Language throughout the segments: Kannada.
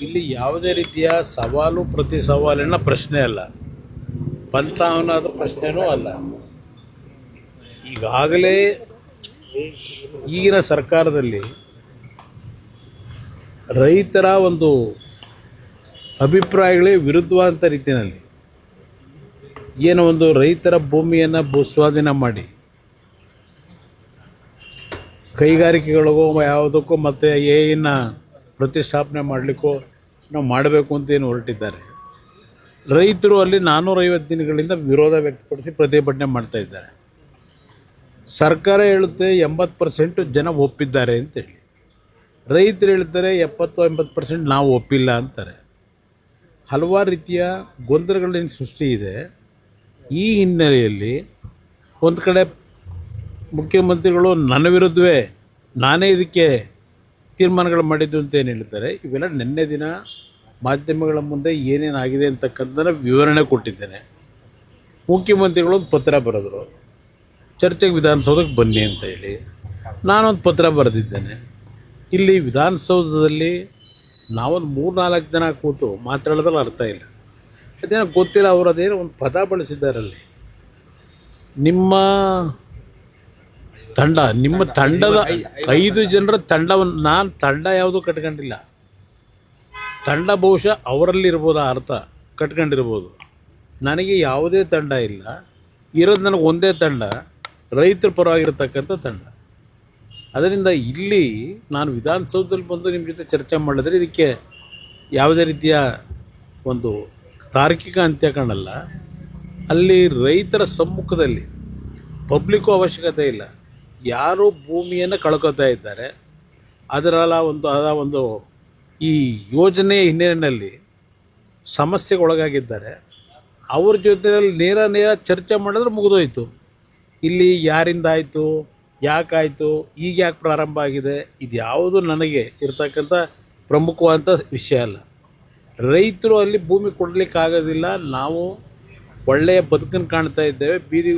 ಇಲ್ಲಿ ಯಾವುದೇ ರೀತಿಯ ಸವಾಲು ಪ್ರತಿ ಸವಾಲಿನ ಪ್ರಶ್ನೆ ಅಲ್ಲ, ಪಂಥಾವನಾದ ಪ್ರಶ್ನೆನೂ ಅಲ್ಲ. ಈಗಾಗಲೇ ಈಗಿನ ಸರ್ಕಾರದಲ್ಲಿ ರೈತರ ಒಂದು ಅಭಿಪ್ರಾಯಗಳೇ ವಿರುದ್ಧವಾದಂಥ ರೀತಿಯಲ್ಲಿ ಏನೋ ಒಂದು ರೈತರ ಭೂಮಿಯನ್ನು ಭೂಸ್ವಾಧೀನ ಮಾಡಿ ಕೈಗಾರಿಕೆಗಳಿಗೋ ಯಾವುದಕ್ಕೂ ಮತ್ತು ಏನ ಪ್ರತಿಷ್ಠಾಪನೆ ಮಾಡಲಿಕ್ಕೋ ನಾವು ಮಾಡಬೇಕು ಅಂತ ಏನು ಹೊರಟಿದ್ದಾರೆ. ರೈತರು ಅಲ್ಲಿ 450 ದಿನಗಳಿಂದ ವಿರೋಧ ವ್ಯಕ್ತಪಡಿಸಿ ಪ್ರತಿಭಟನೆ ಮಾಡ್ತಾ ಇದ್ದಾರೆ. ಸರ್ಕಾರ ಹೇಳುತ್ತೆ 80% ಜನ ಒಪ್ಪಿದ್ದಾರೆ ಅಂತೇಳಿ, ರೈತರು ಹೇಳ್ತಾರೆ 70-80% ನಾವು ಒಪ್ಪಿಲ್ಲ ಅಂತಾರೆ. ಹಲವಾರು ರೀತಿಯ ಗೊಂದಲಗಳಿಂದ ಸೃಷ್ಟಿ ಇದೆ. ಈ ಹಿನ್ನೆಲೆಯಲ್ಲಿ ಒಂದು ಕಡೆ ಮುಖ್ಯಮಂತ್ರಿಗಳು ನನ್ನ ವಿರುದ್ಧವೇ ನಾನೇ ಇದಕ್ಕೆ ತೀರ್ಮಾನಗಳು ಮಾಡಿದ್ದು ಅಂತ ಏನು ಹೇಳ್ತಾರೆ. ಇವೆಲ್ಲ ನಿನ್ನೆ ದಿನ ಮಾಧ್ಯಮಗಳ ಮುಂದೆ ಏನೇನಾಗಿದೆ ಅಂತಕ್ಕಂಥದ್ದನ್ನು ವಿವರಣೆ ಕೊಟ್ಟಿದ್ದೇನೆ. ಮುಖ್ಯಮಂತ್ರಿಗಳು ಒಂದು ಪತ್ರ ಬರೆದರು, ಚರ್ಚೆಗೆ ವಿಧಾನಸೌಧಕ್ಕೆ ಬನ್ನಿ ಅಂತ ಹೇಳಿ. ನಾನೊಂದು ಪತ್ರ ಬರೆದಿದ್ದೇನೆ. ಇಲ್ಲಿ ವಿಧಾನಸೌಧದಲ್ಲಿ ನಾವೊಂದು 3-4 ಜನ ಕೂತು ಮಾತಾಡೋದ್ರಲ್ಲಿ ಅರ್ಥ ಇಲ್ಲ. ಅದೇನೋ ಗೊತ್ತಿಲ್ಲ, ಅವರು ಅದೇನೋ ಒಂದು ಪದ ಬಳಸಿದ್ದಾರಲ್ಲಿ. ನಿಮ್ಮ ತಂಡದ 5 ಜನರ ತಂಡವನ್ನು, ನಾನು ತಂಡ ಯಾವುದೂ ಕಟ್ಕೊಂಡಿಲ್ಲ. ತಂಡ ಬಹುಶಃ ಅವರಲ್ಲಿ ಇರ್ಬೋದು, ಅರ್ಥ ಕಟ್ಕೊಂಡಿರ್ಬೋದು. ನನಗೆ ಯಾವುದೇ ತಂಡ ಇಲ್ಲ. ಇರೋದು ನನಗೆ ಒಂದೇ ತಂಡ, ರೈತರ ಪರವಾಗಿರ್ತಕ್ಕಂಥ ತಂಡ. ಅದರಿಂದ ಇಲ್ಲಿ ನಾನು ವಿಧಾನಸೌಧದಲ್ಲಿ ಬಂದು ನಿಮ್ಮ ಜೊತೆ ಚರ್ಚೆ ಮಾಡಿದ್ರೆ ಇದಕ್ಕೆ ಯಾವುದೇ ರೀತಿಯ ಒಂದು ತಾರ್ಕಿಕ ಅಂತ್ಯ ಕಾಣಲ್ಲ. ಅಲ್ಲಿ ರೈತರ ಸಮ್ಮುಖದಲ್ಲಿ ಪಬ್ಲಿಕ್ಕು ಅವಶ್ಯಕತೆ ಇಲ್ಲ. ಯಾರು ಭೂಮಿಯನ್ನು ಕಳ್ಕೊತಾ ಇದ್ದಾರೆ, ಅದರ ಒಂದು ಈ ಯೋಜನೆಯ ಹಿನ್ನೆಲೆಯಲ್ಲಿ ಸಮಸ್ಯೆಗೊಳಗಾಗಿದ್ದಾರೆ, ಅವ್ರ ಜೊತೆಯಲ್ಲಿ ನೇರ ಚರ್ಚೆ ಮಾಡಿದ್ರೆ ಮುಗಿದೋಯ್ತು. ಇಲ್ಲಿ ಯಾರಿಂದ ಆಯಿತು, ಯಾಕಾಯಿತು, ಈಗ ಯಾಕೆ ಪ್ರಾರಂಭ ಆಗಿದೆ, ಇದು ಯಾವುದು ನನಗೆ ಇರ್ತಕ್ಕಂಥ ಪ್ರಮುಖವಾದಂಥ ವಿಷಯ ಅಲ್ಲ. ರೈತರು ಅಲ್ಲಿ ಭೂಮಿ ಕೊಡಲಿಕ್ಕಾಗೋದಿಲ್ಲ, ನಾವು ಒಳ್ಳೆಯ ಬದುಕನ್ನು ಕಾಣ್ತಾ ಇದ್ದೇವೆ, ಬೀದಿ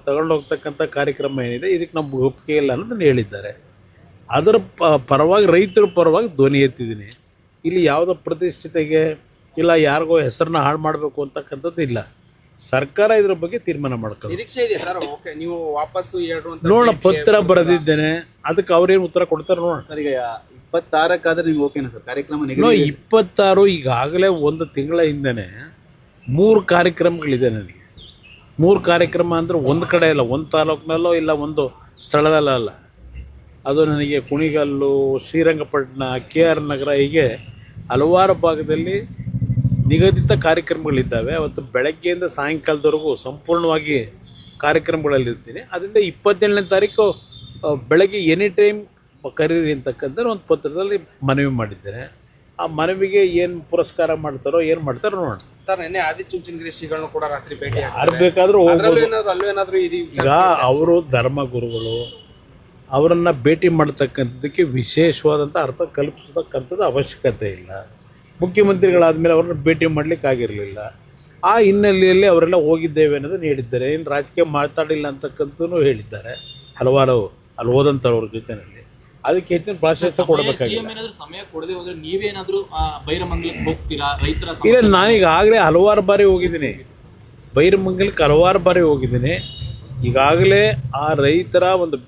ತಗೊಂಡೋಗ್ತಕ್ಕಂಥ ಕಾರ್ಯಕ್ರಮ ಏನಿದೆ ಇದಕ್ಕೆ ನಮ್ಗೆ ಒಪ್ಪಿಗೆ ಇಲ್ಲ ಅನ್ನೋದನ್ನು ಹೇಳಿದ್ದಾರೆ. ಅದರ ಪರವಾಗಿ, ರೈತರ ಪರವಾಗಿ ಧ್ವನಿ ಎತ್ತಿದ್ದೀನಿ. ಇಲ್ಲಿ ಯಾವುದೋ ಪ್ರತಿಷ್ಠಿತೆಗೆ ಇಲ್ಲ ಯಾರಿಗೋ ಹೆಸರನ್ನ ಹಾಳು ಮಾಡಬೇಕು ಅಂತಕ್ಕಂಥದ್ದು ಇಲ್ಲ. ಸರ್ಕಾರ ಇದ್ರ ಬಗ್ಗೆ ತೀರ್ಮಾನ ಮಾಡ್ಕೊಳ್ಳಿ. ನಿರೀಕ್ಷೆ ಇದೆ ಸರ್. ಓಕೆ, ನೀವು ವಾಪಸ್ಸು ಹೇಳ್ರು ಅಂತ ನೋಡೋಣ, ಪತ್ರ ಬರೆದಿದ್ದೇನೆ, ಅದಕ್ಕೆ ಅವ್ರೇನು ಉತ್ತರ ಕೊಡ್ತಾರೆ ನೋಡೋಣ. ಸರ್, ಈಗ 26 ನೀವು ಓಕೆನಾ ಸರ್ ಕಾರ್ಯಕ್ರಮ? 26 ಈಗಾಗಲೇ 1 ತಿಂಗಳ ಹಿಂದೆನೇ 3 ಕಾರ್ಯಕ್ರಮಗಳಿದೆ ನನಗೆ. 3 ಕಾರ್ಯಕ್ರಮ ಅಂದರೆ ಒಂದು ಕಡೆ ಇಲ್ಲ, ಒಂದು ತಾಲೂಕಿನಲ್ಲೋ ಇಲ್ಲ ಒಂದು ಸ್ಥಳದಲ್ಲ ಅಲ್ಲ. ಅದು ನನಗೆ ಕುಣಿಗಲ್ಲು, ಶ್ರೀರಂಗಪಟ್ಟಣ, KR ನಗರ, ಹೀಗೆ ಹಲವಾರು ಭಾಗದಲ್ಲಿ ನಿಗದಿತ ಕಾರ್ಯಕ್ರಮಗಳಿದ್ದಾವೆ. ಅವತ್ತು ಬೆಳಗ್ಗೆಯಿಂದ ಸಾಯಂಕಾಲದವರೆಗೂ ಸಂಪೂರ್ಣವಾಗಿ ಕಾರ್ಯಕ್ರಮಗಳಲ್ಲಿರ್ತೀನಿ. ಅದರಿಂದ 27ನೇ ತಾರೀಕು ಬೆಳಗ್ಗೆ ಎನಿ ಟೈಮ್ ಕರೀರಿ ಅಂತಕ್ಕಂಥ ಒಂದು ಪತ್ರದಲ್ಲಿ ಮನವಿ ಮಾಡಿದ್ದೇನೆ. ಆ ಮನವಿಗೆ ಏನು ಪುರಸ್ಕಾರ ಮಾಡ್ತಾರೋ ಏನು ಮಾಡ್ತಾರೋ ನೋಡೋಣ. ಸರ್, ನಿನ್ನೆ ಆದಿಚುಂಚನಗಿರಿ ಶ್ರೀಗಳನ್ನು ಕೂಡ ರಾತ್ರಿ ಭೇಟಿ ಯಾರು ಬೇಕಾದರೂ ಹೋಗ್ಬೋದು. ಅಲ್ಲೇನಾದ್ರೂ ಈಗ ಅವರು ಧರ್ಮಗುರುಗಳು, ಅವರನ್ನು ಭೇಟಿ ಮಾಡ್ತಕ್ಕಂಥದ್ದಕ್ಕೆ ವಿಶೇಷವಾದಂಥ ಅರ್ಥ ಕಲ್ಪಿಸತಕ್ಕಂಥದ್ದು ಅವಶ್ಯಕತೆ ಇಲ್ಲ. ಮುಖ್ಯಮಂತ್ರಿಗಳಾದಮೇಲೆ ಅವ್ರನ್ನ ಭೇಟಿ ಮಾಡಲಿಕ್ಕಾಗಿರಲಿಲ್ಲ. ಆ ಹಿನ್ನೆಲೆಯಲ್ಲಿ ಅವರೆಲ್ಲ ಹೋಗಿದ್ದೇವೆ ಅನ್ನೋದನ್ನು ಹೇಳಿದ್ದಾರೆ. ಏನು ರಾಜಕೀಯ ಮಾತಾಡಿಲ್ಲ ಅಂತಕ್ಕಂಥದ್ದು ಹೇಳಿದ್ದಾರೆ ಹಲವಾರು ಅಲ್ಲಿ ಹೋದಂಥವ್ರ ಜೊತೆಯಲ್ಲಿ. ಅದಕ್ಕೆ ಹೆಚ್ಚಿನ ಪ್ರಾಶಸ್ತ್ಯ ಕೊಡಬೇಕಾಗಿಲ್ಲ. ಸಮಯ ಕೊಡದೆ ಹೋದ್ರೆ ನೀವೇನಾದ್ರೂ ಬೈರಮಂಗಲಕ್ಕೆ ಹೋಗ್ತೀರಾ? ರೈತರ ಇಲ್ಲ, ನಾನೀಗಾಗಲೇ ಹಲವಾರು ಬಾರಿ ಹೋಗಿದ್ದೀನಿ, ಬೈರಮಂಗಲಕ್ಕೆ ಹಲವಾರು ಬಾರಿ ಹೋಗಿದ್ದೀನಿ. ಈಗಾಗಲೇ ಆ ರೈತರ ಒಂದು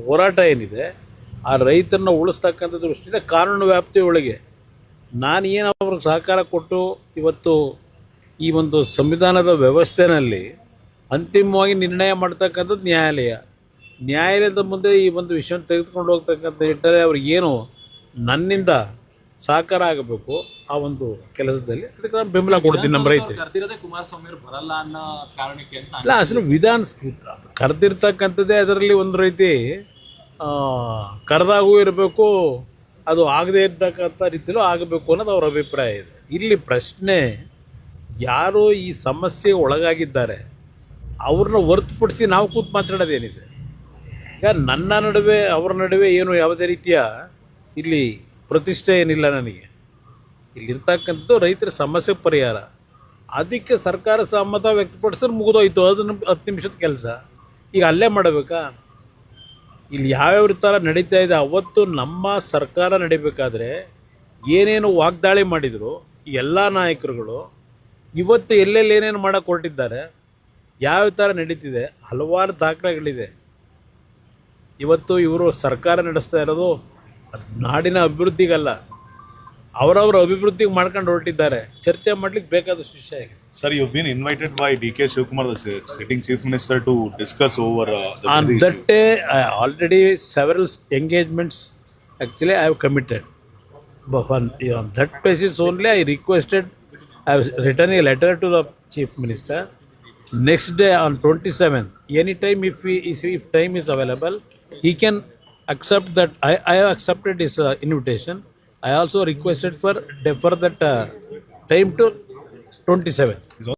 ಹೋರಾಟ ಏನಿದೆ, ಆ ರೈತರನ್ನ ಉಳಿಸ್ತಕ್ಕಂಥ ದೃಷ್ಟಿಯಿಂದ ಕಾನೂನು ವ್ಯಾಪ್ತಿಯೊಳಗೆ ನಾನು ಏನು ಅವ್ರಿಗೆ ಸಹಕಾರ ಕೊಟ್ಟು ಇವತ್ತು ಈ ಒಂದು ಸಂವಿಧಾನದ ವ್ಯವಸ್ಥೆಯಲ್ಲಿ ಅಂತಿಮವಾಗಿ ನಿರ್ಣಯ ಮಾಡ್ತಕ್ಕಂಥದ್ದು ನ್ಯಾಯಾಲಯದ ಮುಂದೆ ಈ ಒಂದು ವಿಷಯವನ್ನು ತೆಗೆದುಕೊಂಡು ಹೋಗ್ತಕ್ಕಂಥ ನಿಟ್ಟಲ್ಲಿ ಅವ್ರಿಗೇನು ನನ್ನಿಂದ ಸಹಕಾರ ಆಗಬೇಕು ಆ ಒಂದು ಕೆಲಸದಲ್ಲಿ, ಅದಕ್ಕೆ ನಾನು ಬೆಂಬಲ ಕೊಡ್ತೀನಿ. ನಮ್ಮ ರೈತರಿಗೆ ಕುಮಾರಸ್ವಾಮಿ ಅವರು ಬರಲ್ಲ ಅನ್ನೋ ಕಾರಣಕ್ಕೆ ಅಂತ ಅಲ್ಲ, ಅಸಲು ಕರೆದಿರ್ತಕ್ಕಂಥದ್ದೇ ಅದರಲ್ಲಿ ಒಂದು ರೀತಿ ಕರೆದಾಗೂ ಇರಬೇಕು, ಅದು ಆಗದೇ ಇರ್ತಕ್ಕಂಥ ರೀತಿಯಲ್ಲೂ ಆಗಬೇಕು ಅನ್ನೋದು ಅವ್ರ ಅಭಿಪ್ರಾಯ ಇದೆ. ಇಲ್ಲಿ ಪ್ರಶ್ನೆ, ಯಾರು ಈ ಸಮಸ್ಯೆಗೆ ಒಳಗಾಗಿದ್ದಾರೆ ಅವ್ರನ್ನ ಹೊರತುಪಡಿಸಿ ನಾವು ಕೂತು ಮಾತಾಡೋದೇನಿದೆ? ಈಗ ನನ್ನ ನಡುವೆ ಅವರ ನಡುವೆ ಏನು ಯಾವುದೇ ರೀತಿಯ ಇಲ್ಲಿ ಪ್ರತಿಷ್ಠೆ ಏನಿಲ್ಲ. ನನಗೆ ಇಲ್ಲಿರ್ತಕ್ಕಂಥದ್ದು ರೈತರ ಸಮಸ್ಯೆ ಪರಿಹಾರ, ಅದಕ್ಕೆ ಸರ್ಕಾರ ಸಮ್ಮತ ವ್ಯಕ್ತಪಡಿಸಿದ್ರೆ ಮುಗಿದೋಯ್ತು. ಅದನ್ನು 10 ನಿಮಿಷದ ಕೆಲಸ ಈಗ ಅಲ್ಲೇ ಮಾಡಬೇಕಾ? ಇಲ್ಲಿ ಯಾವ್ಯಾವ ಥರ ನಡೀತಾ ಇದೆ. ಅವತ್ತು ನಮ್ಮ ಸರ್ಕಾರ ನಡಿಬೇಕಾದ್ರೆ ಏನೇನು ವಾಗ್ದಾಳಿ ಮಾಡಿದರು ಎಲ್ಲ ನಾಯಕರುಗಳು ಇವತ್ತು ಎಲ್ಲೆಲ್ಲಿ ಏನೇನು ಮಾಡೋಕ್ಕೆ ಹೊರಟಿದ್ದಾರೆ, ಯಾವ ಥರ ನಡೀತಿದೆ, ಹಲವಾರು ದಾಖಲೆಗಳಿದೆ. ಇವತ್ತು ಇವರು ಸರ್ಕಾರ ನಡೆಸ್ತಾ ಇರೋದು ನಾಡಿನ ಅಭಿವೃದ್ಧಿಗಲ್ಲ, ಅವರವರ ಅಭಿವೃದ್ಧಿಗೆ ಮಾಡ್ಕೊಂಡು ಹೊರಟಿದ್ದಾರೆ. ಚರ್ಚೆ ಮಾಡ್ಲಿಕ್ಕೆ ಬೇಕಾದಷ್ಟು ವಿಷಯ ಇದೆ. Sir, you've been invited by DK Shivkumar, the sitting chief minister, to discuss over the On Delhi that issue. day, already several engagements actually I have committed. But on that basis only I requested, I have written a letter to the chief minister. Next day on 27th, anytime if time is available, he can accept that. I have accepted his invitation. I also requested for defer that time to 27th.